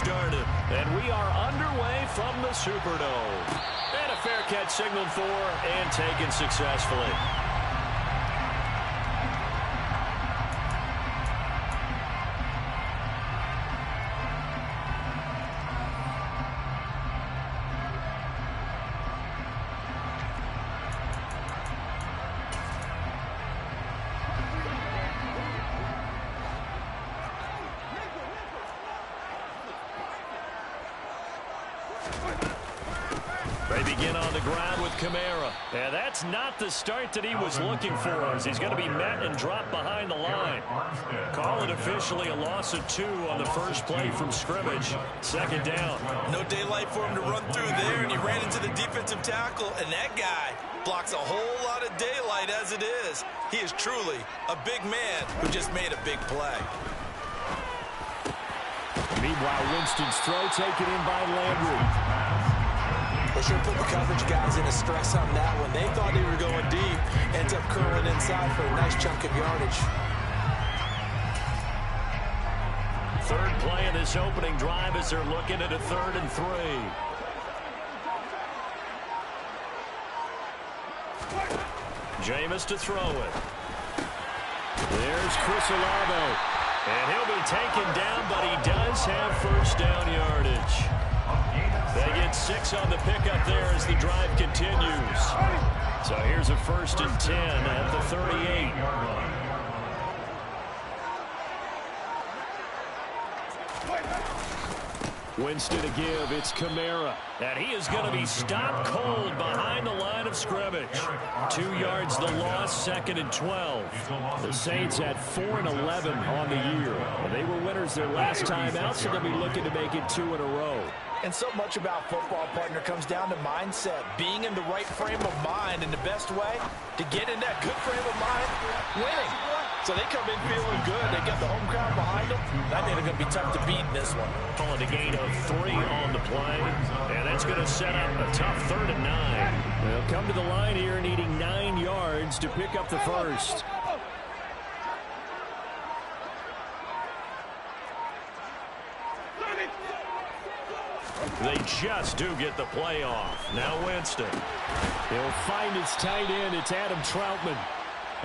started, and we are underway from the Superdome. And a fair catch signaled for and taken successfully. They begin on the ground with Kamara. And that's not the start that he was looking for, as he's going to be met and dropped behind the line. Call it officially a loss of 2 on the first play from scrimmage. Second down. No daylight for him to run through there, and he ran into the defensive tackle, and that guy blocks a whole lot of daylight as it is. He is truly a big man who just made a big play. Meanwhile, Winston's throw taken in by Landry. They sure put the coverage guys in a stress on that one. They thought they were going deep. Ends up curling inside for a nice chunk of yardage. Third play of this opening drive as they're looking at a 3rd and 3. Jameis to throw it. There's Chris Olave. And he'll be taken down, but he does have first down yardage. They get 6 on the pickup there as the drive continues. So here's a 1st and 10 at the 38. Winston to give. It's Kamara. And he is going to be stopped cold behind the line of scrimmage. 2 yards the loss, 2nd and 12. The Saints at 4-11 on the year. They were winners their last time out, so they'll be looking to make it 2 in a row. And so much about football, partner, comes down to mindset. Being in the right frame of mind, and the best way to get in that good frame of mind, winning. So they come in feeling good. They got the home crowd behind them. I think they're going to be tough to beat in this one. Calling a gain of 3 on the play. And that's going to set up a tough 3rd and 9. They'll come to the line here needing 9 yards to pick up the first. They just do get the play off. Now Winston. He'll find his tight end. It's Adam Troutman.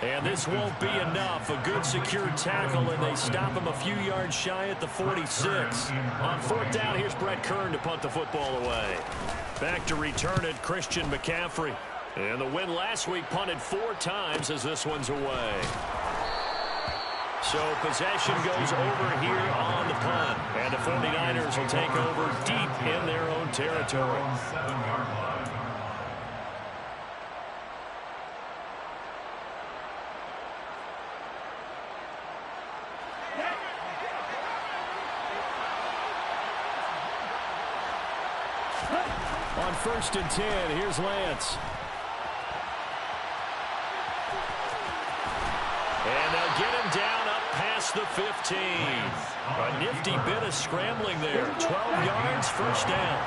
And this won't be enough. A good secure tackle, and they stop him a few yards shy at the 46. On 4th down, here's Brett Kern to punt the football away. Back to return it, Christian McCaffrey. And the win last week punted 4 times as this one's away. So possession goes over here on the punt. And the 49ers will take over deep in their own territory. On 1st and 10, here's Lance. And they'll get him down up past the 15. A nifty bit of scrambling there. 12 yards, first down.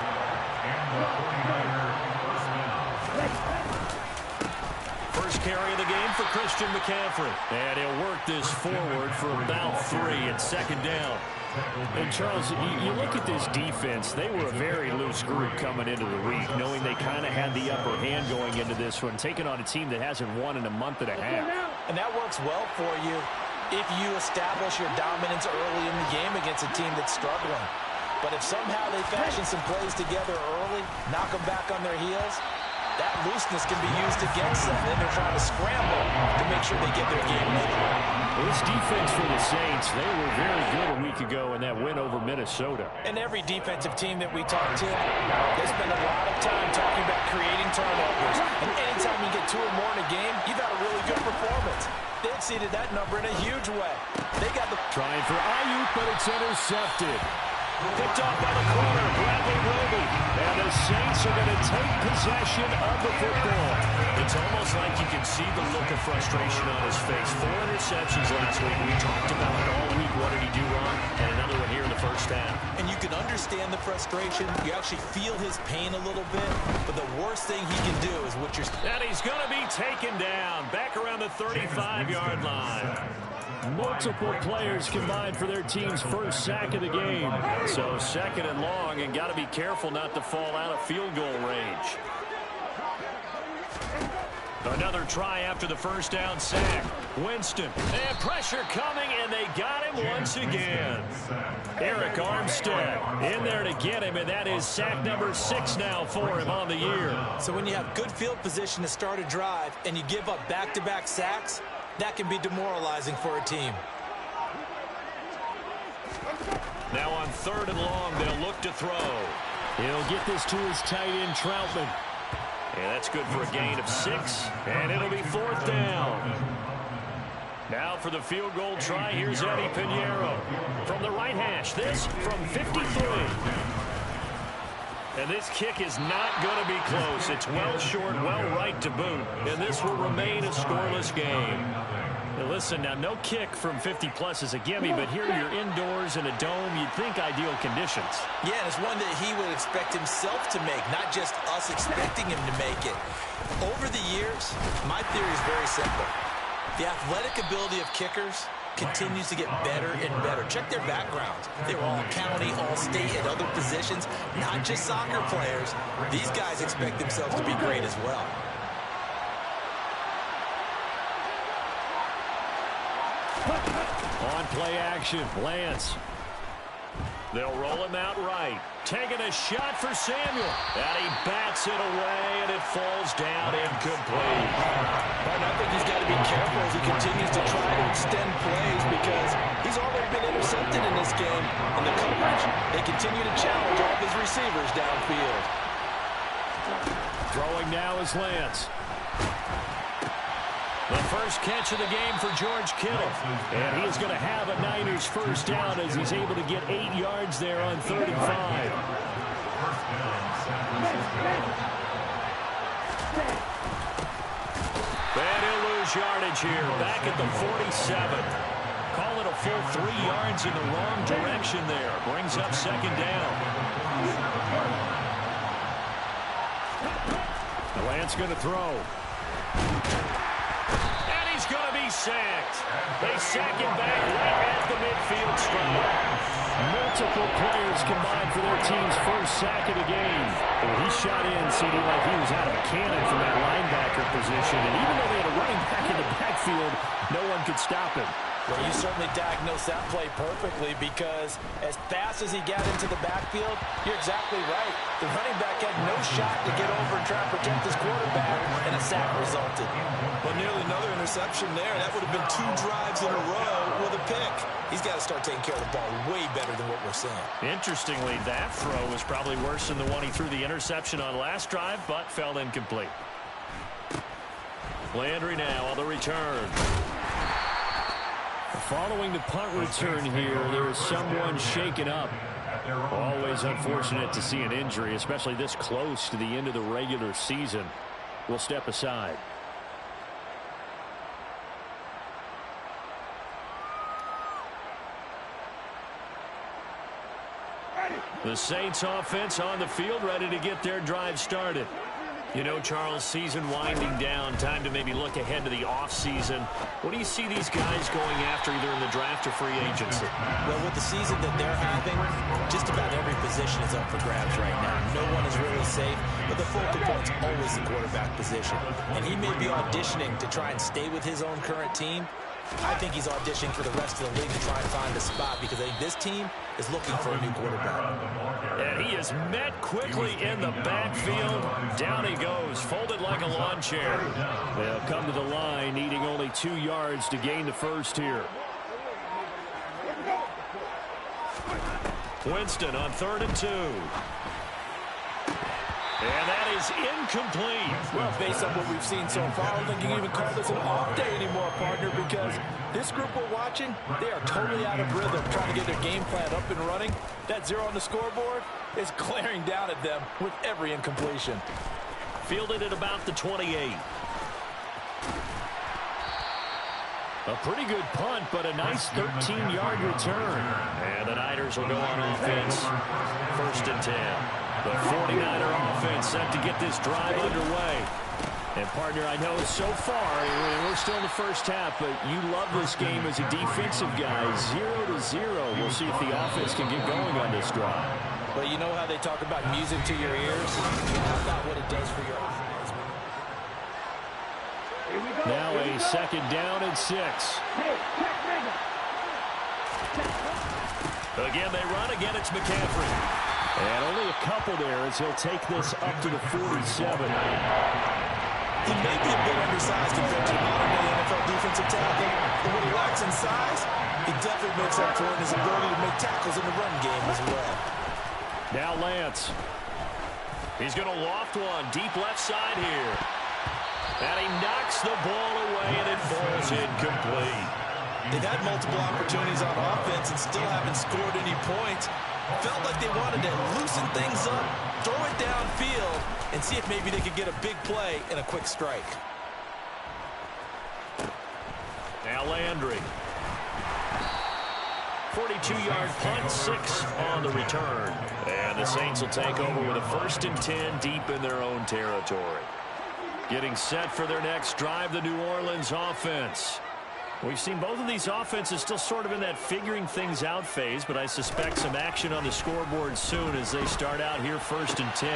First carry of the game for Christian McCaffrey. And he'll work this forward for about 3 at 2nd down. And Charles, you look at this defense, they were a very loose group coming into the week, knowing they kind of had the upper hand going into this one, taking on a team that hasn't won in a month and a half. And that works well for you if you establish your dominance early in the game against a team that's struggling. But if somehow they fashion some plays together early, knock them back on their heels, that looseness can be used against them. Then they're trying to scramble to make sure they get their game ready. This defense for the Saints, they were very good a week ago in that win over Minnesota. And every defensive team that we talk to, they spend a lot of time talking about creating turnovers. And anytime you get 2 or more in a game, you've had a really good performance. They exceeded that number in a huge way. They got the... Trying for Ayuk, but it's intercepted. Picked off by the corner, Bradley Roby. And the Saints are going to take possession of the football. It's almost like you can see the look of frustration on his face. 4 interceptions last week. We talked about it all week. What did he do wrong? And another one here in the first half. And you can understand the frustration. You actually feel his pain a little bit. But the worst thing he can do is what you're... And he's going to be taken down. Back around the 35-yard line. Multiple players combined for their team's first sack of the game. So 2nd and long, and got to be careful not to fall out of field goal range. Another try after the first down sack. Winston, and pressure coming, and they got him once again. Eric Armstead in there to get him, and that is sack number 6 now for him on the year. So when you have good field position to start a drive and you give up back-to-back sacks, that can be demoralizing for a team. Now on 3rd and long, they'll look to throw. He'll get this to his tight end, Troutman. And that's good for a gain of 6, and it'll be 4th down. Now for the field goal try, here's Eddie Pinheiro. From the right hash, this from 53. And this kick is not going to be close. It's well short, well right to boot. And this will remain a scoreless game. Now listen, now no kick from 50-plus is a gimme, but here you're indoors in a dome. You'd think ideal conditions. Yeah, and it's one that he would expect himself to make, not just us expecting him to make it. Over the years, my theory is very simple. The athletic ability of kickers continues to get better and better. Check their backgrounds. They were all county, all state, at other positions, not just soccer players. These guys expect themselves to be great as well. On play action, Lance. They'll roll him out right. Taking a shot for Samuel. And he bats it away, and it falls down incomplete. But I think he's got to be careful as he continues to try to extend plays because he's already been intercepted in this game. In the coverage, they continue to challenge all of his receivers downfield. Throwing now is Lance. The first catch of the game for George Kittle. And he's going to have a Niners first down as he's able to get 8 yards there on 3rd and 5. And he'll lose yardage here. Back at the 47. Call it a full 3 yards in the wrong direction there. Brings up 2nd down. Lance going to throw. He's going to be sacked. They sack him back right at the midfield stripe. Multiple players combined for their team's first sack of the game. And he shot in, seeming like he was out of a cannon from that linebacker position. And even though they had a running back in the backfield, no one could stop him. Well, you certainly diagnosed that play perfectly because as fast as he got into the backfield, you're exactly right. The running back had no shot to get over and try to protect his quarterback, and a sack resulted. Well, nearly another interception there. That would have been 2 drives in a row with a pick. He's got to start taking care of the ball way better than what we're seeing. Interestingly, that throw was probably worse than the one he threw the interception on last drive, but fell incomplete. Landry now on the return. Following the punt return here, there is someone shaken up. Always unfortunate to see an injury, especially this close to the end of the regular season. We'll step aside. The Saints offense on the field, ready to get their drive started. You know, Charles, season winding down, time to maybe look ahead to the offseason. What do you see these guys going after either in the draft or free agency? Well, with the season that they're having, just about every position is up for grabs right now. No one is really safe, but the focal point's always the quarterback position. And he may be auditioning to try and stay with his own current team. I think he's auditioning for the rest of the league to try and find a spot because I think this team is looking for a new quarterback. And he is met quickly in the backfield. Down he goes, folded like a lawn chair. They'll come to the line, needing only 2 yards to gain the first here. Winston on 3rd and 2. And that is incomplete. Well, based on what we've seen so far, I don't think you can even call this an off day anymore, partner, because this group we're watching, they are totally out of rhythm, trying to get their game plan up and running. That 0 on the scoreboard is glaring down at them with every incompletion. Fielded at about the 28. A pretty good punt, but a nice 13-yard return. And the Niners will go on offense. 1st and 10. The 49er offense set to get this drive underway. And, partner, I know so far, we're still in the first half, but you love this game as a defensive guy. 0-0. We'll see if the offense can get going on this drive. But you know how they talk about music to your ears? How about what it does for your eyes? Now a second down and 6. Again, they run. Again, it's McCaffrey. And only a couple there as he'll take this up to the 47. He may be a bit undersized compared to the modern-day NFL defensive tackle, but what he lacks in size, he definitely makes up for it in his ability to make tackles in the run game as well. Now Lance. He's going to loft one deep left side here. And he knocks the ball away, and it falls incomplete. They've had multiple opportunities on offense and still haven't scored any points. Felt like they wanted to loosen things up, throw it downfield, and see if maybe they could get a big play and a quick strike. Now Landry. 42-yard punt, 6 on the return. And the Saints will take over with a 1st and 10 deep in their own territory. Getting set for their next drive, the New Orleans offense. We've seen both of these offenses still sort of in that figuring things out phase, but I suspect some action on the scoreboard soon as they start out here 1st and 10.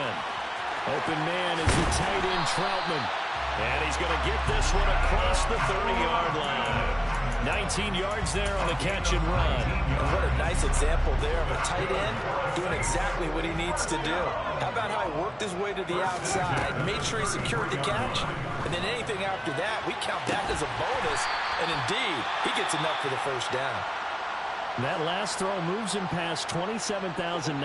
Open man is the tight end Troutman. And he's going to get this one across the 30-yard line. 19 yards there on the catch and run. And what a nice example there of a tight end doing exactly what he needs to do. How about how he worked his way to the outside, made sure he secured the catch, and then anything after that, we count that as a bonus. And indeed, he gets enough for the first down. That last throw moves him past 27,989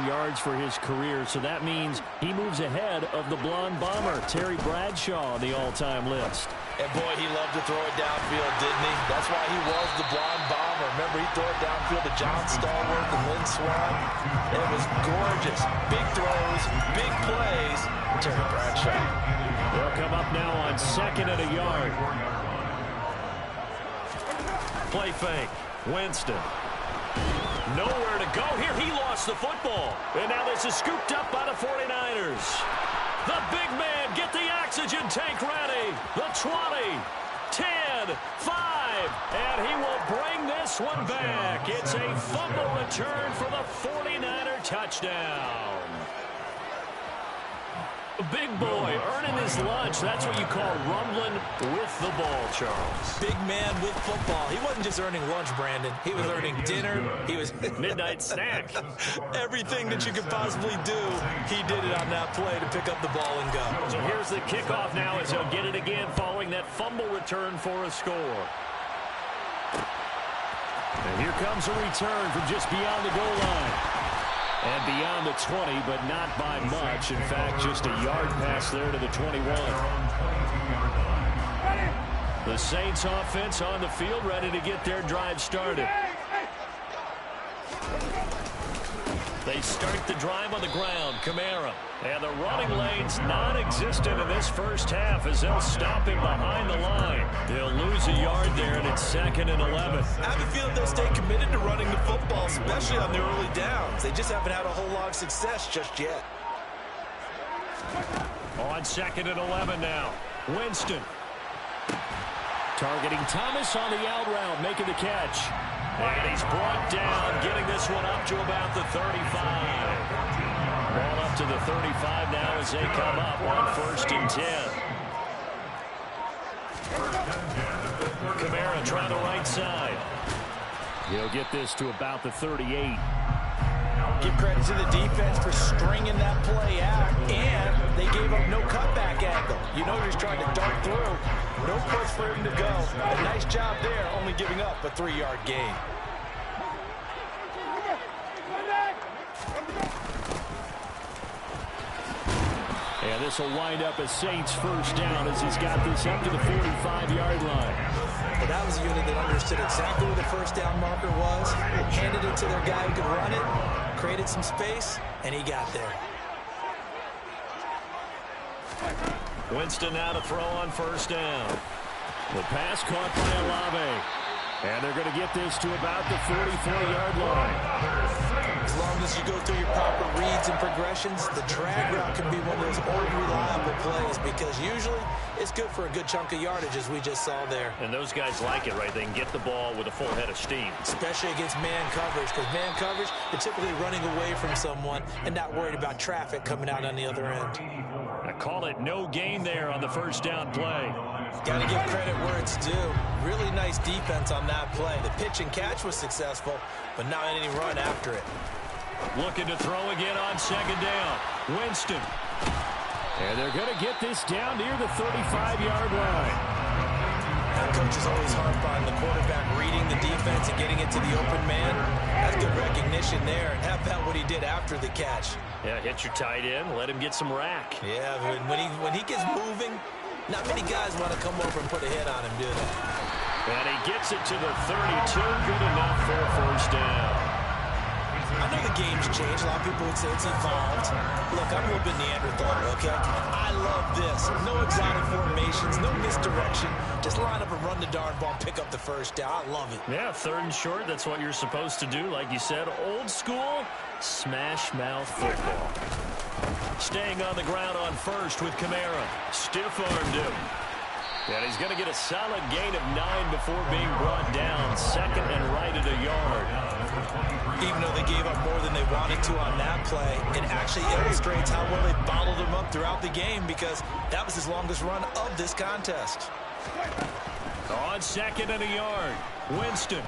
yards for his career, so that means he moves ahead of the blonde bomber, Terry Bradshaw, on the all-time list. And boy, he loved to throw it downfield, didn't he? That's why he was the blonde bomber. Remember, he threw it downfield to John Stallworth and Lynn Swann. It was gorgeous. Big throws, big plays. Terry Bradshaw. They'll come up now on 2nd and a yard. Play fake. Winston. Nowhere to go here. He lost the football. And now this is scooped up by the 49ers. The big man, get the oxygen tank ready. The 20, 10, 5. And he will bring this one back. It's a fumble return for the 49er touchdown. Big boy earning his lunch. That's what you call rumbling with the ball, Charles. Big man with football. He wasn't just earning lunch, Brandon. He was earning dinner. He was midnight snack. Everything that you could possibly do, he did it on that play to pick up the ball and go. So here's the kickoff now as he'll get it again following that fumble return for a score. And here comes a return from just beyond the goal line. And beyond the 20, but not by much. In fact, just a yard pass there to the 21. The Saints offense on the field, ready to get their drive started. They start the drive on the ground. Kamara. And the running lane's non-existent in this first half as they'll stop him behind the line. They'll lose a yard there, and it's 2nd and 11. I have a feeling they'll stay committed to running the football, especially on the early downs. They just haven't had a whole lot of success just yet. On 2nd and 11 now. Winston. Targeting Thomas on the out route, making the catch. And he's brought down, getting this one up to about the 35. Ball up to the 35 now as they come up on 1st and 10. Kamara trying the right side. He'll get this to about the 38. Give credit to the defense for stringing that play out, and they gave up no cutback angle. You know he's trying to dart through. No place for him to go. A nice job there, only giving up a 3-yard gain. And this will wind up a Saints first down as he's got this up to the 45-yard line. But that was a unit that understood exactly where the first down marker was, handed it to their guy who could run it, created some space, and he got there. Winston now to throw on first down. The pass caught by Olave. And they're going to get this to about the 44-yard line. As long as you go through your proper reads and progressions, the drag route can be one of those unreliable plays because usually it's good for a good chunk of yardage, as we just saw there. And those guys like it, right? They can get the ball with a full head of steam. Especially against man coverage, because man coverage, they're typically running away from someone and not worried about traffic coming out on the other end. I call it no gain there on the first down play. Got to give credit where it's due. Really nice defense on that play. The pitch and catch was successful, but not any run after it. Looking to throw again on second down. Winston. And they're going to get this down near the 35-yard line. That coach is always harp on the quarterback reading the defense and getting it to the open man. That's good recognition there. And how about what he did after the catch? Yeah, hit your tight end, let him get some rack. Yeah, when he gets moving, not many guys want to come over and put a hit on him, do they? And he gets it to the 32. Good enough for a first down. I know the game's changed. A lot of people would say it's evolved. Look, I'm a little bit Neanderthal, okay? I love this. No exotic formations, no misdirection. Just line up and run the darn ball and pick up the first down. I love it. Yeah, third and short, that's what you're supposed to do. Like you said, old school, smash mouth football. Staying on the ground on first with Kamara. Stiff-armed him. And he's going to get a solid gain of 9 before being brought down. Second and right at a yard. Even though they gave up more than they wanted to on that play, it actually illustrates how well they bottled him up throughout the game because that was his longest run of this contest. On second and a yard, Winston.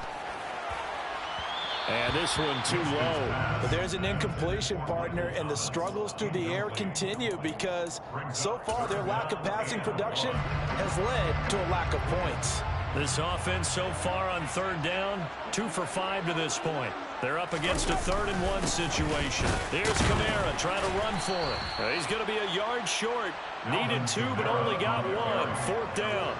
And this one too low. But there's an incompletion, partner, and the struggles through the air continue because so far their lack of passing production has led to a lack of points. This offense so far on third down, 2 for 5 to this point. They're up against a 3rd and 1 situation. Here's Kamara trying to run for it. He's going to be a yard short. Needed 2, but only got 1. 4th down.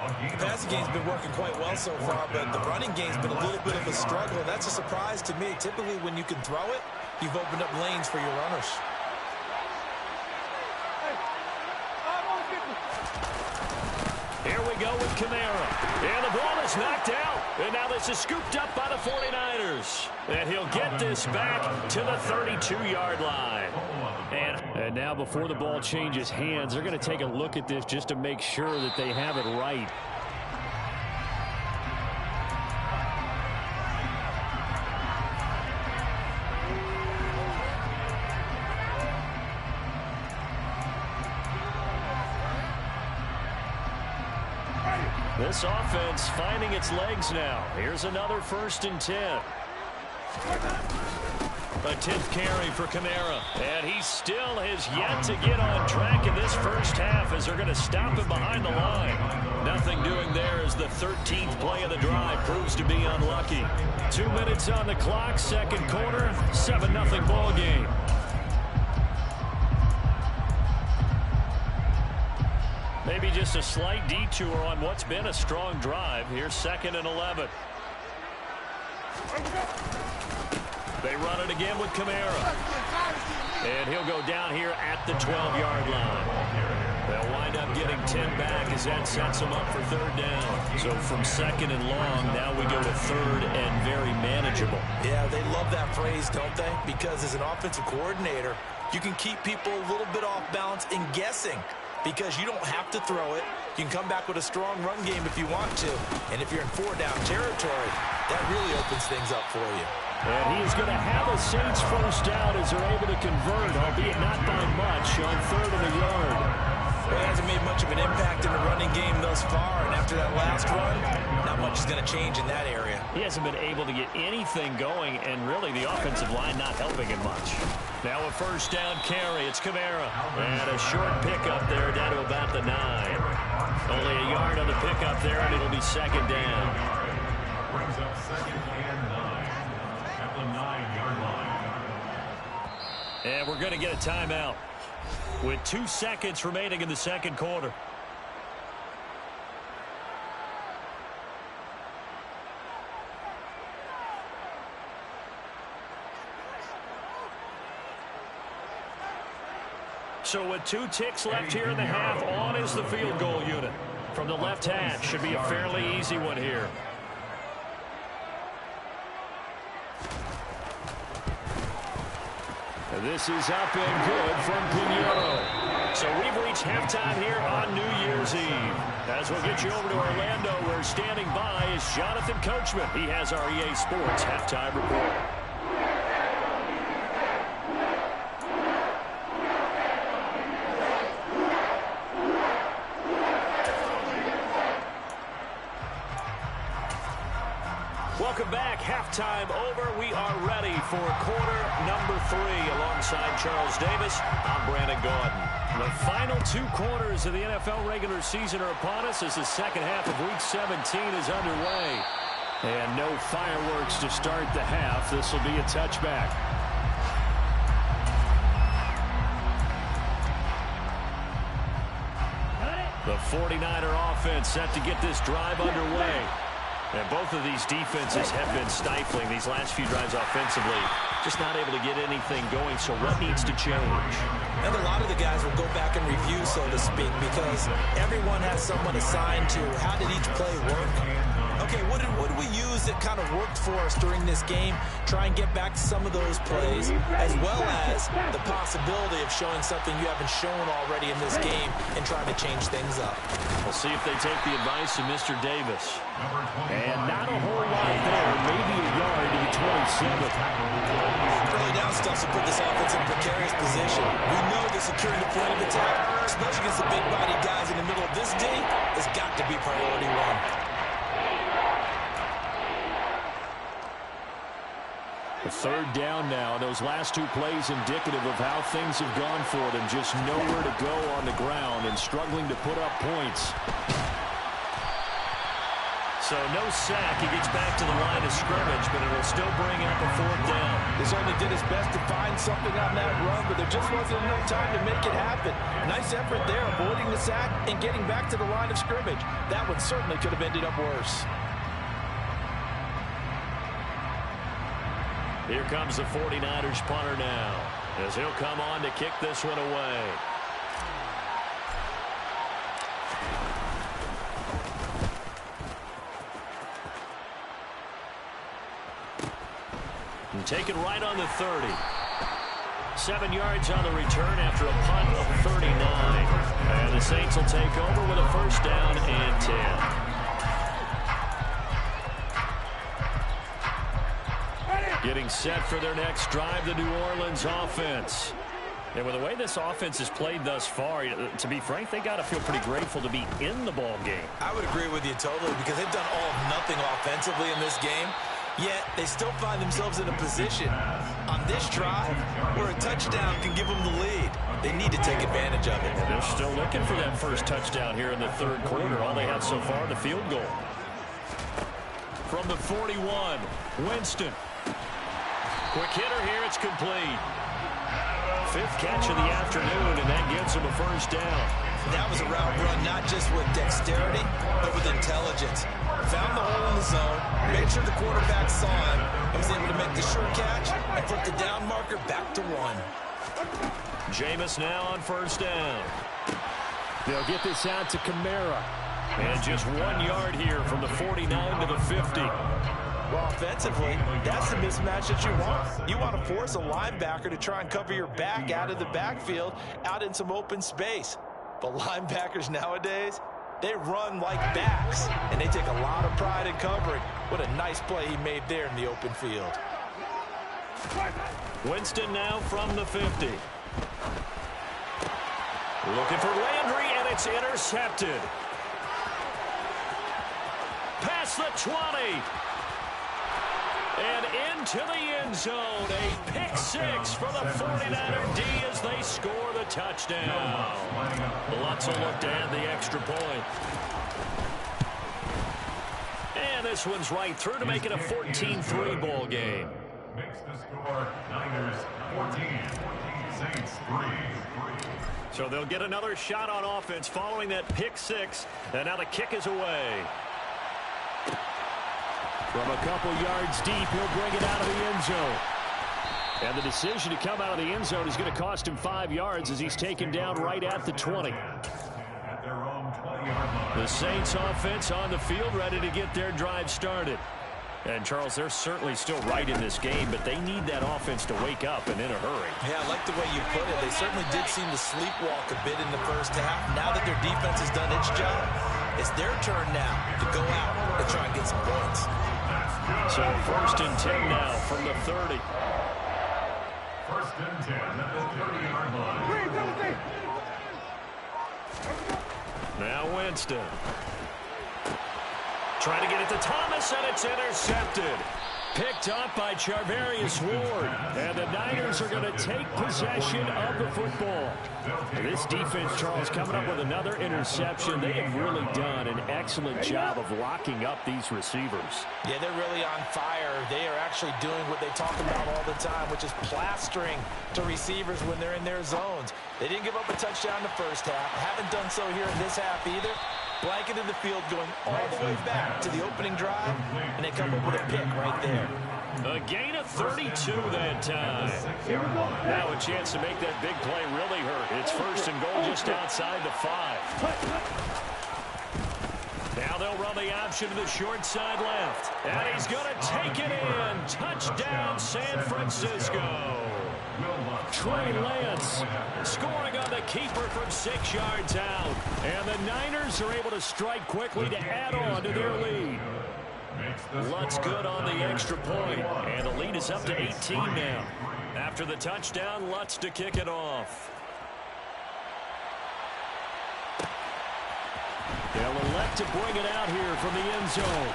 The passing game's been working quite well so far, but the running game's been a little bit of a struggle, and that's a surprise to me. Typically, when you can throw it, you've opened up lanes for your runners. Here we go with Kamara. And the ball is knocked out. And now this is scooped up by the 49ers. And he'll get this back to the 32-yard line. And now before the ball changes hands, they're going to take a look at this just to make sure that they have it right. This offense finding its legs now. Here's another 1st and 10. A 10th carry for Kamara. And he still has yet to get on track in this first half as they're going to stop him behind the line. Nothing doing there as the 13th play of the drive proves to be unlucky. 2 minutes on the clock, second quarter, 7-0 ball game. Maybe just a slight detour on what's been a strong drive. Here's 2nd and 11. They run it again with Kamara. And he'll go down here at the 12-yard line. They'll wind up getting 10 back as that sets them up for 3rd down. So from 2nd and long, now we go to 3rd and very manageable. Yeah, they love that phrase, don't they? Because as an offensive coordinator, you can keep people a little bit off balance and guessing. Because you don't have to throw it. You can come back with a strong run game if you want to. And if you're in 4-down territory, that really opens things up for you. And he is going to have a Saints first down as they're able to convert, albeit not by much, on 3rd and a yard. Well, he hasn't made much of an impact in the running game thus far. And after that last run, not much is going to change in that area. He hasn't been able to get anything going, and really the offensive line not helping him much. Now a 1st down carry. It's Kamara. And a short pickup there down to about the 9. Only a yard on the pickup there, and it'll be 2nd down. Brings up 2nd and 9 at the 9-yard line. And we're going to get a timeout with 2 seconds remaining in the second quarter. So with 2 ticks left here in the half, on is the field goal unit. From the left hash, should be a fairly easy one here. This is up and good from Pinheiro. So we've reached halftime here on New Year's Eve. As we'll get you over to Orlando, where standing by is Jonathan Coachman. He has our EA Sports halftime report. Welcome back. Halftime over. We are ready for quarter number 3. Alongside Charles Davis, I'm Brandon Gaudin. The final 2 quarters of the NFL regular season are upon us as the second half of Week 17 is underway. And no fireworks to start the half. This will be a touchback. The 49er offense set to get this drive underway. And both of these defenses have been stifling these last few drives offensively. Just not able to get anything going, so what needs to change? And a lot of the guys will go back and review, so to speak, because everyone has someone assigned to how did each play work. Okay, what did we use that kind of worked for us during this game? Try and get back to some of those plays, as well as the possibility of showing something you haven't shown already in this game and trying to change things up. We'll see if they take the advice of Mr. Davis. And not a whole lot there, maybe a yard to the 27th. Early down stuff to put this offense in a precarious position. We know that securing the point of attack, especially against the big-bodied guys in the middle of this D, has got to be priority 1. A third down now. Those last 2 plays indicative of how things have gone for them. Just nowhere to go on the ground and struggling to put up points. So no sack. He gets back to the line of scrimmage, but it'll still bring up a 4th down. He certainly did his best to find something on that run, but there just wasn't enough time to make it happen. Nice effort there, avoiding the sack and getting back to the line of scrimmage. That one certainly could have ended up worse. Here comes the 49ers punter now, as he'll come on to kick this one away. And take it right on the 30. 7 yards on the return after a punt of 39. And the Saints will take over with a 1st down and 10. Getting set for their next drive, the New Orleans offense. And with the way this offense has played thus far, to be frank, they got to feel pretty grateful to be in the ball game. I would agree with you totally, because they've done all of nothing offensively in this game, yet they still find themselves in a position on this drive where a touchdown can give them the lead. They need to take advantage of it. And they're still looking for that first touchdown here in the 3rd quarter. All they have so far, the field goal. From the 41, Winston. Quick hitter here, it's complete. 5th catch of the afternoon, and that gives him a 1st down. That was a route run not just with dexterity, but with intelligence. Found the hole in the zone, made sure the quarterback saw him, and was able to make the sure catch and flip the down marker back to 1. Jameis now on 1st down. They'll get this out to Kamara. And just 1 yard here from the 49 to the 50. Well, offensively, that's the mismatch that you want. You want to force a linebacker to try and cover your back out of the backfield, out in some open space. But linebackers nowadays, they run like backs, and they take a lot of pride in covering. What a nice play he made there in the open field. Winston now from the 50. Looking for Landry, and it's intercepted. Past the 20. And into the end zone, a pick 6 for the 49er D as they score the touchdown. Lutz will look to add the extra point. And this one's right through to make it a 14-3 ball game. Makes the score Niners 14, Saints 3. So they'll get another shot on offense following that pick 6. And now the kick is away. From a couple yards deep, he'll bring it out of the end zone. And the decision to come out of the end zone is going to cost him 5 yards as he's taken down right at the 20. At their own 20-yard line. The Saints offense on the field ready to get their drive started. And, Charles, they're certainly still right in this game, but they need that offense to wake up and in a hurry. Yeah, I like the way you put it. They certainly did seem to sleepwalk a bit in the first half. Now that their defense has done its job, it's their turn now to go out and try and get some points. So 1st and 10 now from the 30. 1st and 10 at the 30-yard line. Now Winston. Trying to get it to Thomas, and it's intercepted. Picked up by Charvarius Ward. And the Niners are going to take possession of the football. This defense, Charles, coming up with another interception. They have really done an excellent job of locking up these receivers. Yeah, they're really on fire. They are actually doing what they talk about all the time, which is plastering to receivers when they're in their zones. They didn't give up a touchdown in the first half. Haven't done so here in this half either. Blanketed the field going all the way back to the opening drive, and they come up with a pick right there. A gain of 32 that time. Now a chance to make that big play really hurt. It's 1st and goal just outside the 5. Now they'll run the option to the short side left. And he's going to take it in. Touchdown, San Francisco. Trey Lance scoring on the keeper from 6 yards out. And the Niners are able to strike quickly to add on to their lead. Lutz good on the extra point. And the lead is up to 18 now. After the touchdown, Lutz to kick it off. They'll elect to bring it out here from the end zone.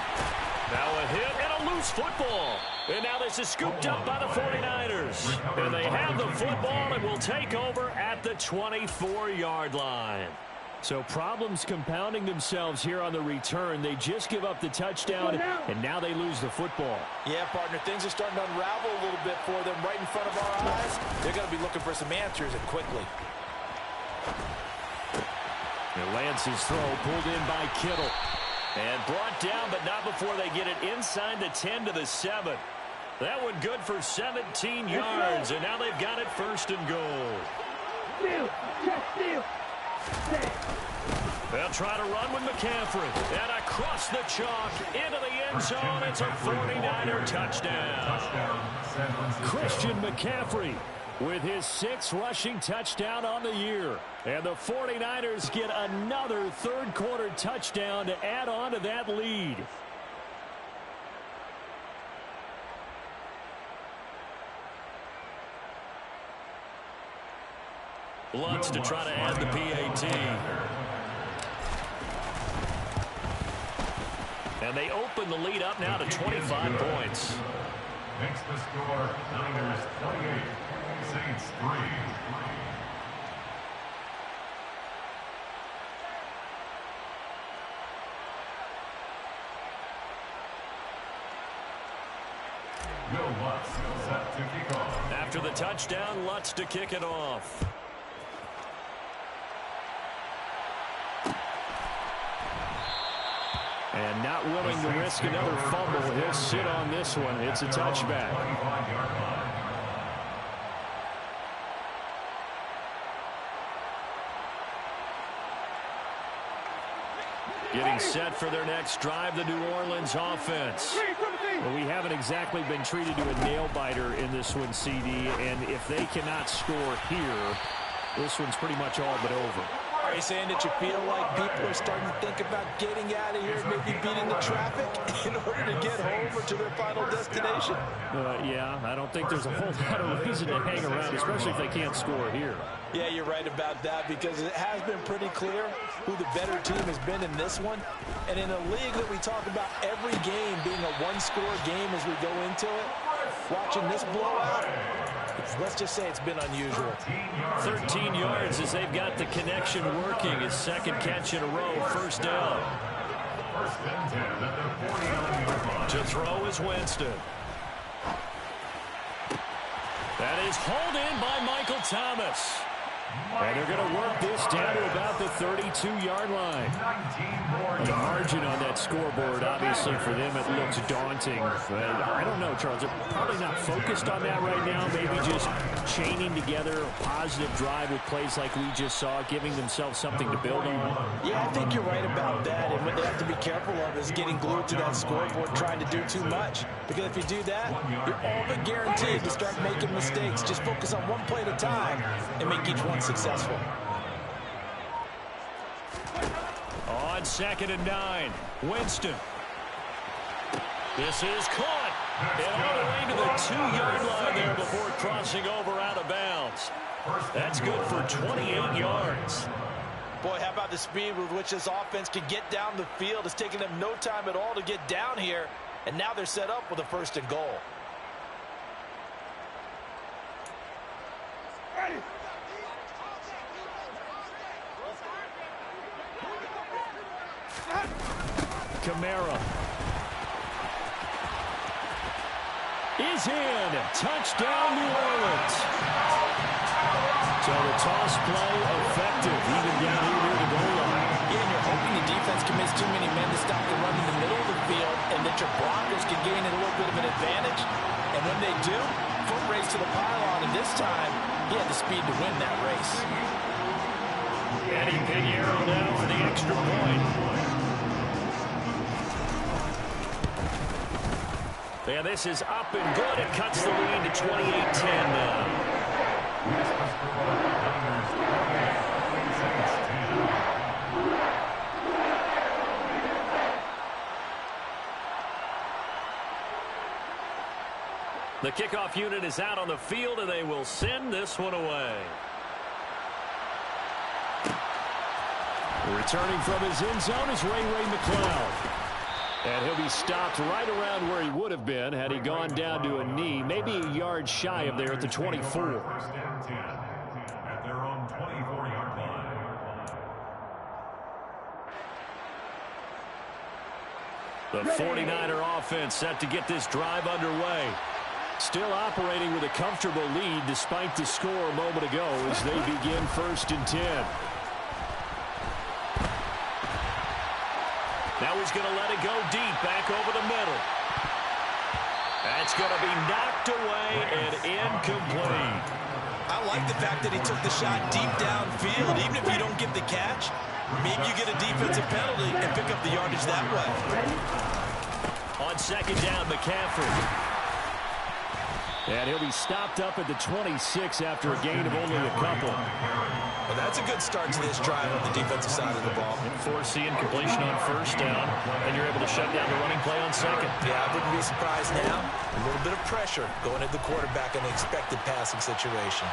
Now a hit and a loose football. And now this is scooped up by the 49ers. And they have the football and will take over at the 24-yard line. So problems compounding themselves here on the return. They just give up the touchdown, and now they lose the football. Yeah, partner, things are starting to unravel a little bit for them right in front of our eyes. They're going to be looking for some answers, and quickly. And Lance's throw pulled in by Kittle. And brought down, but not before they get it inside the 10 to the 7. That one good for 17 yards, and now they've got it 1st and goal. They'll try to run with McCaffrey. And across the chalk into the end zone. It's a 49er touchdown. Christian McCaffrey with his 6th rushing touchdown on the year. And the 49ers get another 3rd quarter touchdown to add on to that lead. Lutz to try to add the PAT. And they open the lead up now to 25 points. Makes the score Niners 28, Saints 3. Will Lutz set to kick off. After the touchdown, Lutz to kick it off. And not willing to risk another fumble. He'll sit on this one. It's a touchback. Getting set for their next drive, the New Orleans offense. Well, we haven't exactly been treated to a nail-biter in this one, CD. And if they cannot score here, this one's pretty much all but over. Are you saying that you feel like people are starting to think about getting out of here, maybe beating the traffic in order to get home or to their final destination? Yeah, I don't think there's a whole lot of reason to hang around, especially if they can't score here. Yeah, you're right about that, because it has been pretty clear who the better team has been in this one. And in a league that we talk about every game being a one-score game as we go into it, watching this blowout, let's just say it's been unusual. 13 yards as they've got the connection working. His 2nd catch in a row, 1st down. 1st and 10 at the 49-yard line. To throw is Winston. That is hauled in by Michael Thomas. And they're going to work this down to about the 32-yard line. The margin on that scoreboard, obviously, for them, it looks daunting. But I don't know, Charles. They're probably not focused on that right now. Maybe just chaining together a positive drive with plays like we just saw, giving themselves something to build on? Yeah, I think you're right about that. And what they have to be careful of is getting glued to that scoreboard, trying to do too much. Because if you do that, you're all but guaranteed to start making mistakes. Just focus on one play at a time and make each one successful. On 2nd and 9, Winston. This is caught. And all the way to the 2-yard line there before crossing over out of bounds. That's good for 28 yards. Boy, how about the speed with which this offense can get down the field? It's taken them no time at all to get down here. And now they're set up with a 1st and goal. Kamara is in. Touchdown, New Orleans. So the toss play effective, even down here near the goal line. Yeah, and you're hoping the defense commits too many men to stop the run in the middle of the field, and that your blockers can gain a little bit of an advantage. And when they do, foot race to the pylon, and this time, he had the speed to win that race. Eddie Pinheiro now for the extra point. And this is up and good. It cuts the lead to 28-10 now. The kickoff unit is out on the field, and they will send this one away. Returning from his end zone is Ray McCloud. And he'll be stopped right around where he would have been had he gone down to a knee, maybe a yard shy of there at the 24. 1st and 10 at their own 24-yard line. The 49er offense set to get this drive underway. Still operating with a comfortable lead despite the score a moment ago as they begin 1st and 10. Now he's going to let it go deep, back over the middle. That's going to be knocked away and incomplete. I like the fact that he took the shot deep downfield. Even if you don't get the catch, maybe you get a defensive penalty and pick up the yardage that way. On 2nd down, McCaffrey. And he'll be stopped up at the 26 after a gain of only a couple. Well, that's a good start to this drive on the defensive side of the ball. Forcing completion on 1st down, and you're able to shut down the running play on 2nd. Yeah, I wouldn't be surprised now. A little bit of pressure going at the quarterback in an expected passing situation.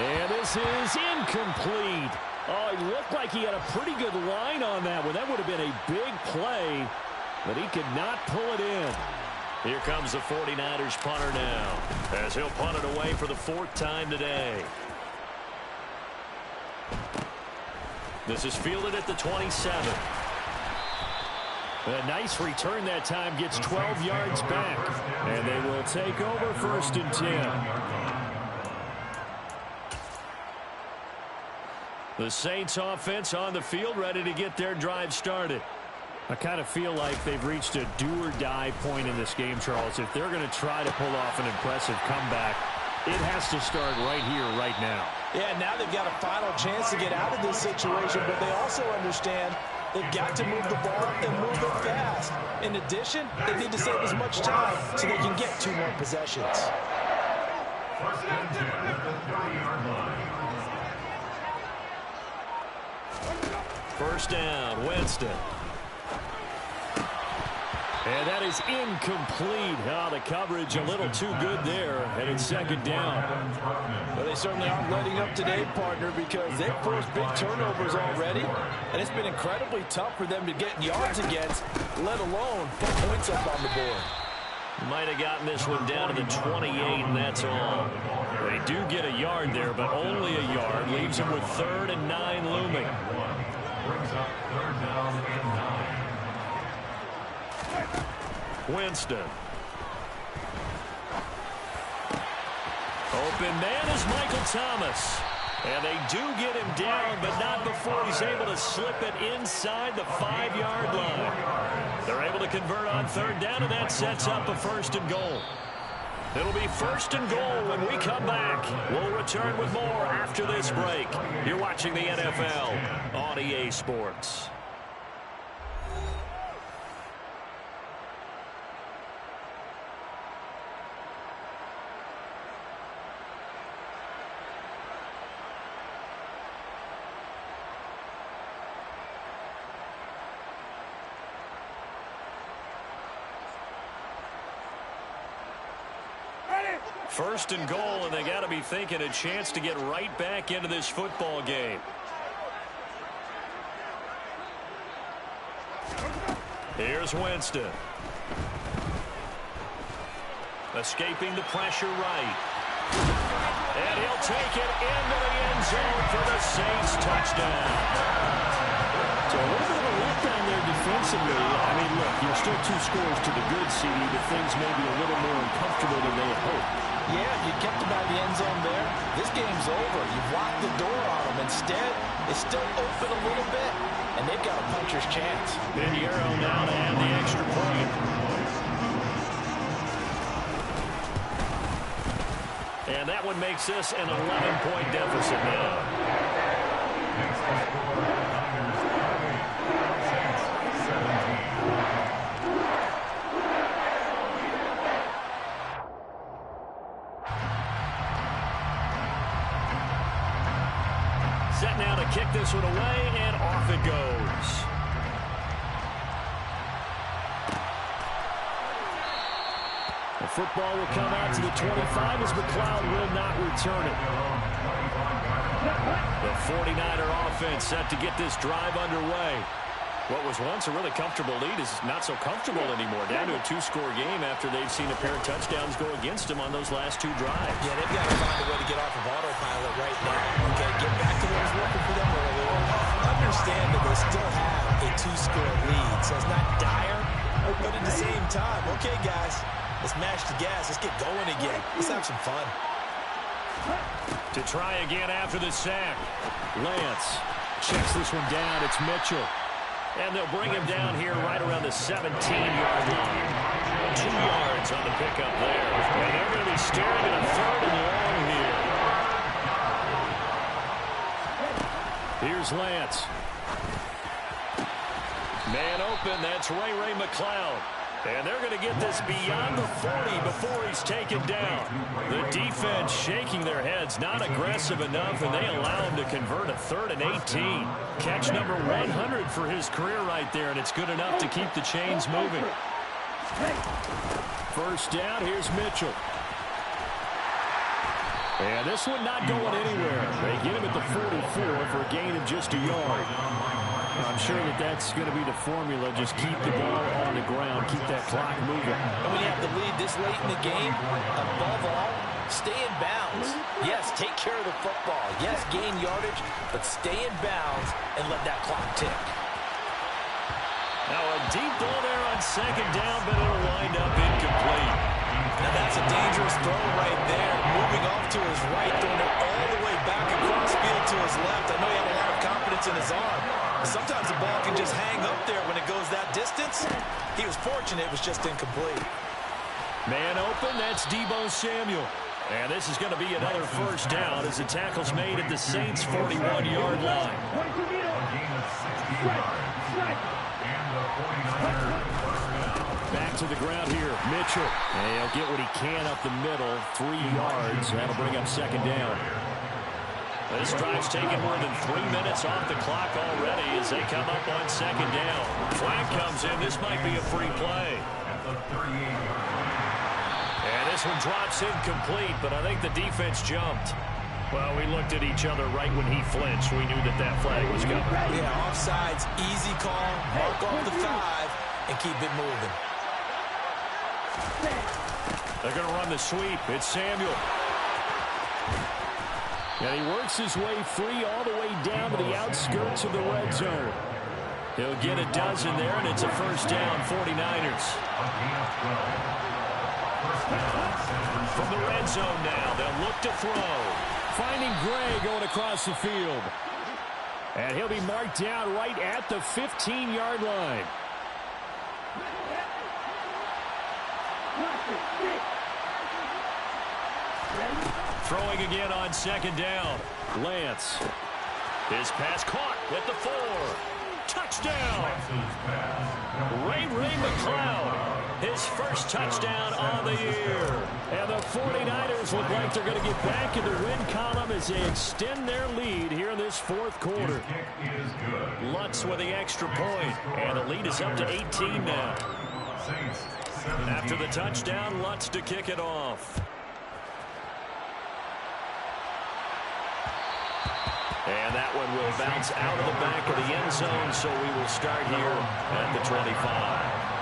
And this is incomplete. Oh, it looked like he had a pretty good line on that one. That would have been a big play, but he could not pull it in. Here comes the 49ers punter now, as he'll punt it away for the 4th time today. This is fielded at the 27. A nice return that time, gets 12 yards back. And they will take over 1st and 10. The Saints offense on the field, ready to get their drive started. I kind of feel like they've reached a do-or-die point in this game, Charles. If they're going to try to pull off an impressive comeback, it has to start right here, right now. Yeah, now they've got a final chance to get out of this situation, but they also understand they've got to move the ball and move it fast. In addition, they need to save as much time so they can get 2 more possessions. 1st and 10 at the 30-yard line. 1st down, Winston. And that is incomplete. Oh, the coverage a little too good there, and it's 2nd down. Well, they certainly aren't letting up today, partner, because they've forced big turnovers already, and it's been incredibly tough for them to get yards against, let alone put points up on the board. Might have gotten this one down to the 28, and that's all. They do get a yard there, but only a yard. Leaves them with 3rd and 9 looming. Brings up 3rd down and 9. Winston. Open man is Michael Thomas. And they do get him down, but not before he's able to slip it inside the 5-yard line. They're able to convert on 3rd down, and that sets up a 1st and goal. It'll be 1st and goal when we come back. We'll return with more after this break. You're watching the NFL on EA Sports. First and goal, and they got to be thinking a chance to get right back into this football game. Here's Winston. Escaping the pressure right. And he'll take it into the end zone for the Saints touchdown. So a little bit of a letdown there defensively. I mean, look, you're still 2 scores to the good, CD, but things may be a little more uncomfortable than they had hoped. Yeah, you kept them out of the end zone there. This game's over. You've locked the door on them. Instead, it's still open a little bit, and they've got a puncher's chance. Pinheiro now to add the extra point. And that one makes this an 11-point deficit now. Next to score, Niners 38, Saints 17. Set now to kick this one away, and off it goes. The football will come out to the 25 as McLeod will not return it. The 49er offense set to get this drive underway. What was once a really comfortable lead is not so comfortable anymore. Down to a 2-score game after they've seen a pair of touchdowns go against them on those last 2 drives. Yeah, they've got to find a way to get off of autopilot right now. Okay, get back to what was working for them earlier. Understand that they still have a 2-score lead, so it's not dire, but at the same time, okay, guys, let's mash the gas. Let's get going again. Let's have some fun. To try again after the sack. Lance checks this one down. It's Mitchell. And they'll bring him down here right around the 17-yard line. 2 yards on the pickup there. And they're going to be staring at a 3rd and long here. Here's Lance. Man open. That's Ray McLeod. And they're going to get this beyond the 40 before he's taken down. The defense shaking their heads, not aggressive enough, and they allow him to convert a 3rd and 18. Catch number 100 for his career right there, and it's good enough to keep the chains moving. First down, here's Mitchell. And this one not going anywhere. They get him at the 44 for a gain of just a yard. I'm sure that that's going to be the formula. Just keep the ball on the ground. Keep that clock moving. And when you have the lead this late in the game, above all, stay in bounds. Yes, take care of the football. Yes, gain yardage, but stay in bounds and let that clock tick. Now a deep ball there on 2nd down, but it'll wind up incomplete. Now that's a dangerous throw right there. Moving off to his right, throwing it all the way back across field to his left. I know he had a lot of confidence in his arm. Sometimes the ball can just hang up there when it goes that distance. He was fortunate it was just incomplete. Man open, that's Deebo Samuel. And this is going to be another 1st down as the tackle's made at the Saints' 41-yard line. Back to the ground here, Mitchell. And he'll get what he can up the middle, 3 yards. That'll bring up 2nd down. This drive's taken more than 3 minutes off the clock already as they come up on 2nd down. Flag comes in. This might be a free play. And this one drops incomplete, but I think the defense jumped. Well, we looked at each other right when he flinched. We knew that that flag was coming. Yeah, offsides, easy call. Mark off the 5 and keep it moving. They're going to run the sweep. It's Samuel. And he works his way free all the way down to the outskirts of the red zone. He'll get a dozen there, and it's a 1st down, 49ers. From the red zone now, they'll look to throw. Finding Gray going across the field. And he'll be marked down right at the 15-yard line. Throwing again on second down. Lance. His pass caught at the 4. Touchdown. Ray McCloud. His first touchdown on the year. And the 49ers look like they're going to get back in the win column as they extend their lead here in this fourth quarter. Lutz with the extra point. And the lead is up to 18 now. After the touchdown, Lutz to kick it off. And that one will bounce out of the back of the end zone, so we will start here at the 25.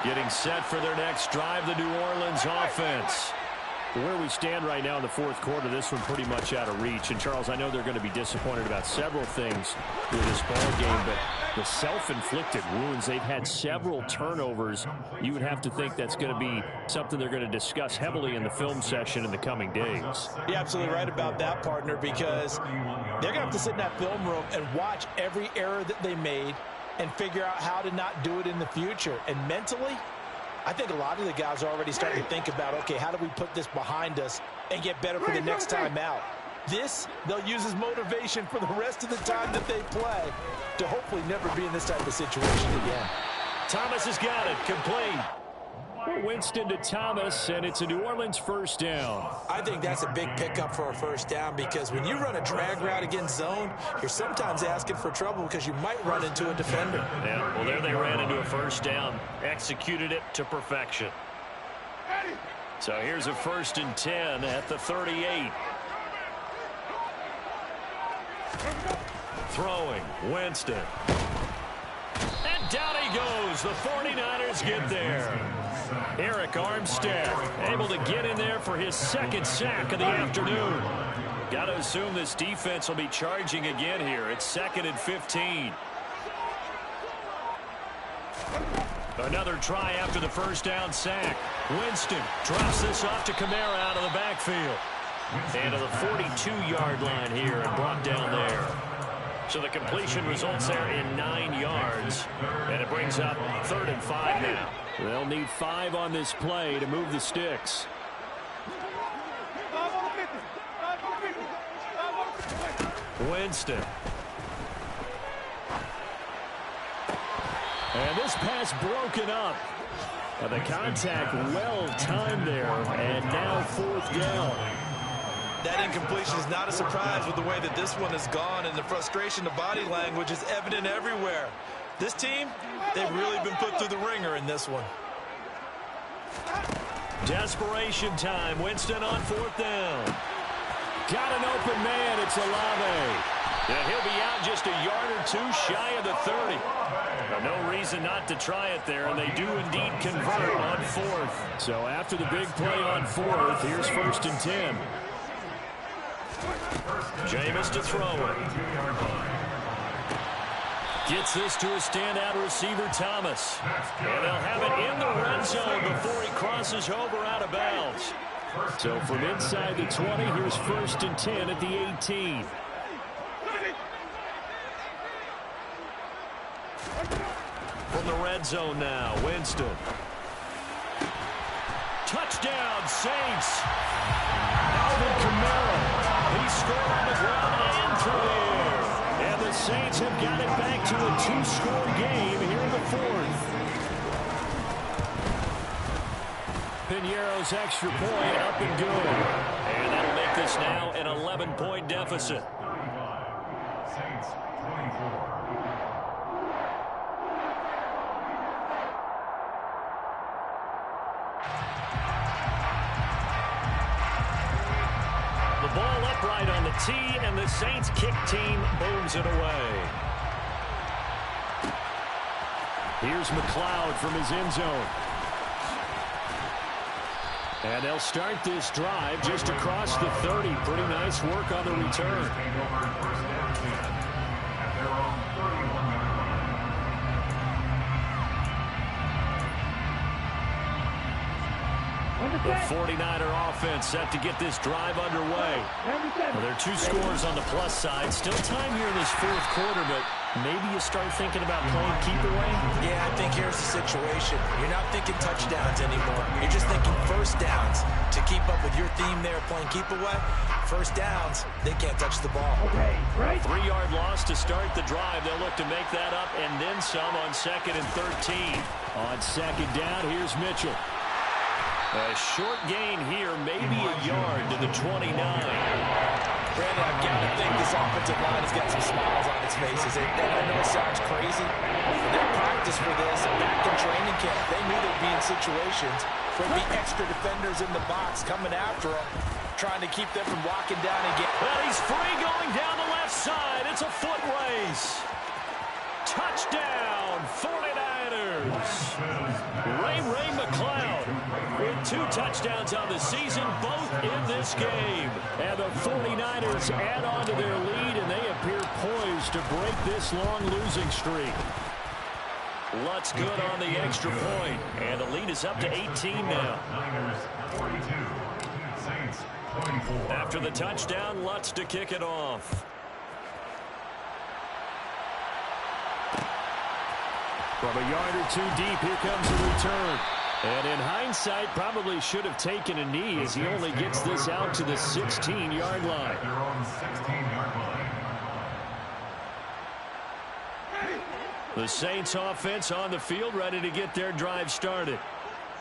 Getting set for their next drive, the New Orleans offense. Where we stand right now in the fourth quarter, this one pretty much out of reach. And, Charles, I know they're going to be disappointed about several things with this ball game, but the self-inflicted wounds, they've had several turnovers. You would have to think that's going to be something they're going to discuss heavily in the film session in the coming days. You're absolutely right about that, partner, because they're going to have to sit in that film room and watch every error that they made and figure out how to not do it in the future. And mentally, I think a lot of the guys are already starting to think about, okay, how do we put this behind us and get better for the next time out? This, they'll use as motivation for the rest of the time that they play to hopefully never be in this type of situation again. Thomas has got it. Complete. Winston to Thomas, and it's a New Orleans first down. I think that's a big pickup for a first down, because when you run a drag route against zone, you're sometimes asking for trouble because you might run into a defender. Yeah, well, there they ran into a first down, executed it to perfection. So here's a 1st and 10 at the 38. Throwing, Winston. And down he goes. The 49ers get there. Eric Armstead able to get in there for his 2nd sack of the afternoon. Got to assume this defense will be charging again here. It's 2nd and 15. Another try after the first down sack. Winston drops this off to Kamara out of the backfield. And to the 42-yard line here and brought down there. So the completion results there in 9 yards. And it brings up 3rd and 5 now. They'll need 5 on this play to move the sticks. Winston. And this pass broken up. The contact well timed there. And now 4th down. That incompletion is not a surprise with the way that this one has gone, and the frustration, the body language is evident everywhere. This team, they've really been put through the ringer in this one. Desperation time. Winston on 4th down. Got an open man. It's Olave. And he'll be out just a yard or 2 shy of the 30. No reason not to try it there, and they do indeed convert on 4th. So after the big play on 4th, here's 1st and 10. Jameis to throw it. Gets this to a standout receiver, Thomas. And they'll have it in the red zone before he crosses over out of bounds. So from inside the 20, here's 1st and 10 at the 18. From the red zone now, Winston. Touchdown, Saints. Alvin Kamara. He scored on the ground and through the air. And the Saints have got it back to a 2-score game here in the 4th. Piñeiro's extra point up and good. And that'll make this now an 11-point deficit. Saints 24. Ball upright on the tee, and the Saints kick team booms it away. Here's McCloud from his end zone. And they'll start this drive just across the 30. Pretty nice work on the return. The 49er offense set to get this drive underway. Well, there are 2 scores on the plus side. Still time here in this 4th quarter, but maybe you start thinking about playing keep away? Yeah, I think here's the situation. You're not thinking touchdowns anymore. You're just thinking first downs. To keep up with your theme there, playing keep away, first downs, they can't touch the ball. Okay, right. 3-yard loss to start the drive. They'll look to make that up and then some on 2nd and 13. On 2nd down, here's Mitchell. A short gain here, maybe a yard to the 29. Brandon, I've got to think this offensive line has got some smiles on its faces. And I know it sounds crazy. They practiced for this back in training camp. They knew they'd be in situations where there'd be extra defenders in the box coming after them, trying to keep them from walking down again. Well, he's free going down the left side. It's a foot race. Touchdown, 49ers. Ray McCloud with 2 touchdowns on the season, both in this game. And the 49ers add on to their lead, and they appear poised to break this long losing streak. Lutz good on the extra point, and the lead is up to 18 now. After the touchdown, Lutz to kick it off. From a yard or 2 deep, here comes the return. And in hindsight, probably should have taken a knee as he only gets this out to the 16-yard line. The Saints offense on the field, ready to get their drive started.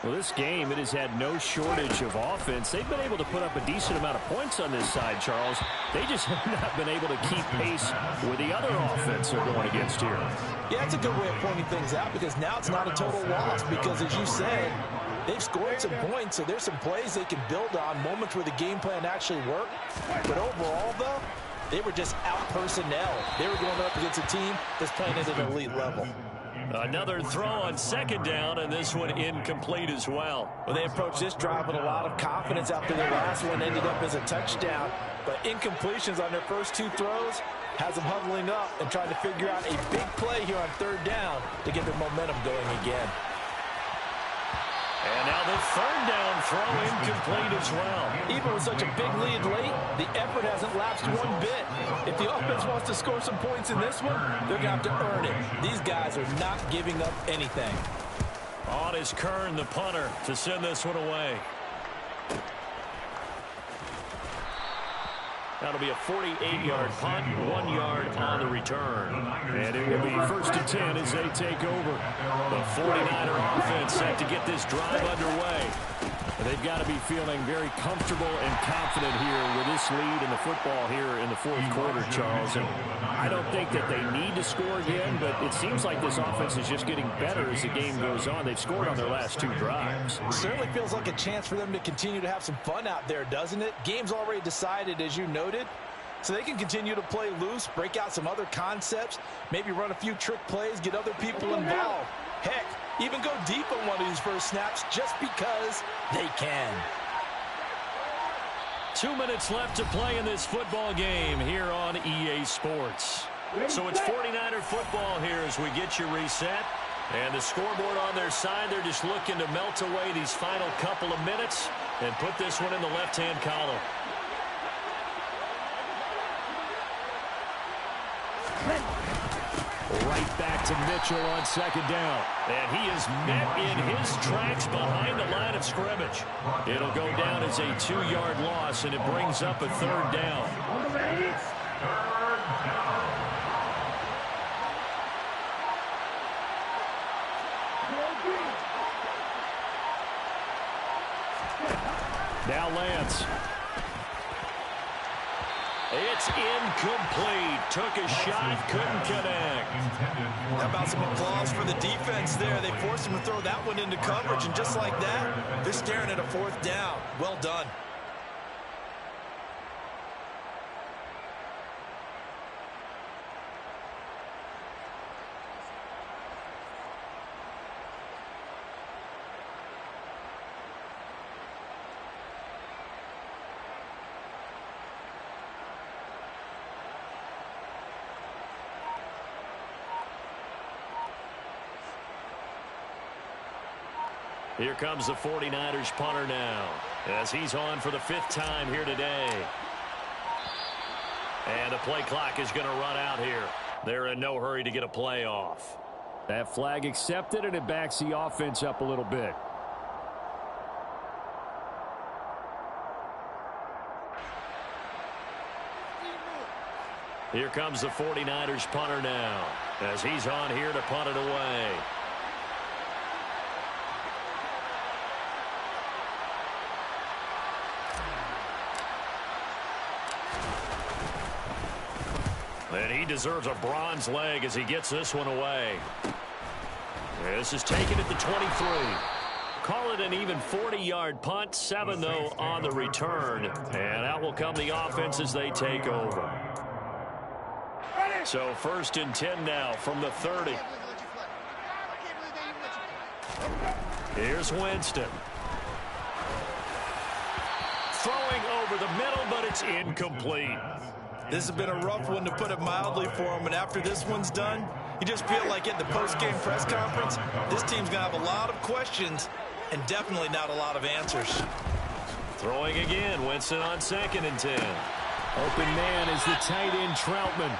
Well, this game, it has had no shortage of offense. They've been able to put up a decent amount of points on this side, Charles. They just have not been able to keep pace with the other offense they're going against here. Yeah, it's a good way of pointing things out because now it's not a total loss because, as you said, they've scored some points, so there's some plays they can build on, moments where the game plan actually worked. But overall, though, they were just out-personnel. They were going up against a team that's playing at an elite level. Another throw on 2nd down, and this one incomplete as well. Well, they approached this drive with a lot of confidence after their last one ended up as a touchdown. But incompletions on their first 2 throws has them huddling up and trying to figure out a big play here on 3rd down to get their momentum going again. And now the 3rd down throw incomplete as well. Even with such a big lead late, the effort hasn't lapsed one bit. If the offense wants to score some points in this one, they're going to have to earn it. These guys are not giving up anything. On is Kern, the punter, to send this one away. That'll be a 48-yard punt, 1 yard on the return. And it will be 1st and 10 as they take over. The 49er offense set to get this drive underway. And they've got to be feeling very comfortable and confident here with this lead in the football here in the 4th quarter, Charles. And I don't think that they need to score again, but it seems like this offense is just getting better as the game goes on. They've scored on their last 2 drives. Certainly feels like a chance for them to continue to have some fun out there, doesn't it? Game's already decided, as you noted, so they can continue to play loose, break out some other concepts, maybe run a few trick plays, get other people involved. Heck, even go deep on one of these first snaps just because they can. 2 minutes left to play in this football game here on EA Sports. So it's 49er football here as we get you reset. And the scoreboard on their side, they're just looking to melt away these final couple of minutes and put this one in the left-hand column. Right back to Mitchell on 2nd down. And he is met in his tracks behind the line of scrimmage. It'll go down as a 2-yard loss, and it brings up a 3rd down. Now Lance. It's incomplete. Took a shot, couldn't connect. How about some applause for the defense there? They forced him to throw that one into coverage, and just like that, they're staring at a 4th down. Well done. Here comes the 49ers punter now as he's on for the 5th time here today. And the play clock is going to run out here. They're in no hurry to get a play off. That flag accepted, and it backs the offense up a little bit. Here comes the 49ers punter now, as he's on here to punt it away. And he deserves a bronze leg as he gets this one away. This is taken at the 23. Call it an even 40-yard punt, 7 though on the return. And out will come the offense as they take over. So 1st and 10 now from the 30. Here's Winston. Throwing over the middle, but it's incomplete. This has been a rough one, to put it mildly, for him. And after this one's done, you just feel like at the post-game press conference, this team's going to have a lot of questions and definitely not a lot of answers. Throwing again, Winston on 2nd and 10. Open man is the tight end, Troutman.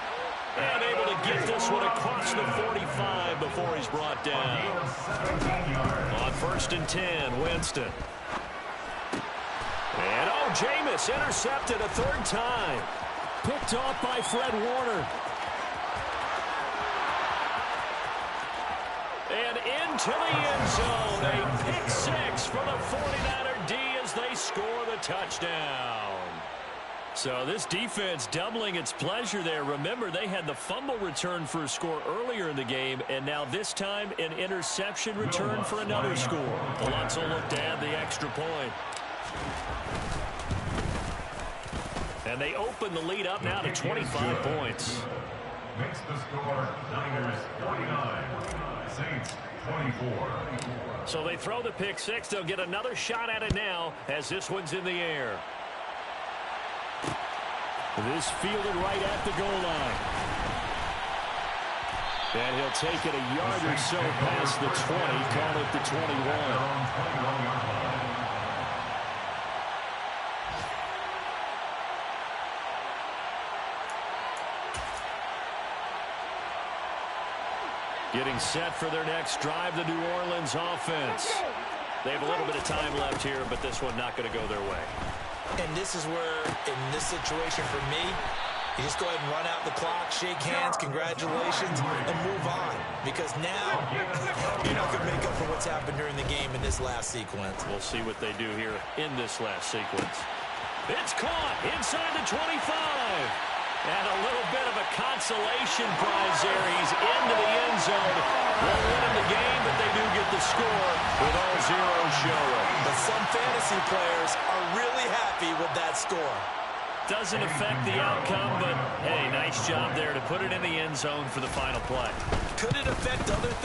And able to get this one across the 45 before he's brought down. On 1st and 10, Winston. And Jameis intercepted a 3rd time. Picked off by Fred Warner. And into the end zone. A pick 6 for the 49er D as they score the touchdown. So this defense doubling its pleasure there. Remember, they had the fumble return for a score earlier in the game, and now this time an interception return for another score. Lutz will look to add the extra point. And they open the lead up now to 25 points. Makes the score Niners 49, Saints 24. So they throw the pick 6. They'll get another shot at it now as this one's in the air. This fielded right at the goal line. And he'll take it a yard or so past the 20, call it the 21. Getting set for their next drive, the New Orleans offense. They have a little bit of time left here, but this one not going to go their way. And this is where, in this situation for me, you just go ahead and run out the clock, shake hands, congratulations, and move on. Because now, you're not going to make up for what's happened during the game in this last sequence. We'll see what they do here in this last sequence. It's caught inside the 25. And a little bit of a consolation prize there. He's into the end zone. Won't win him the game, but they do get the score with all zeros showing. But some fantasy players are really happy with that score. Doesn't affect the outcome, but, hey, nice job there to put it in the end zone for the final play. Could it affect other things?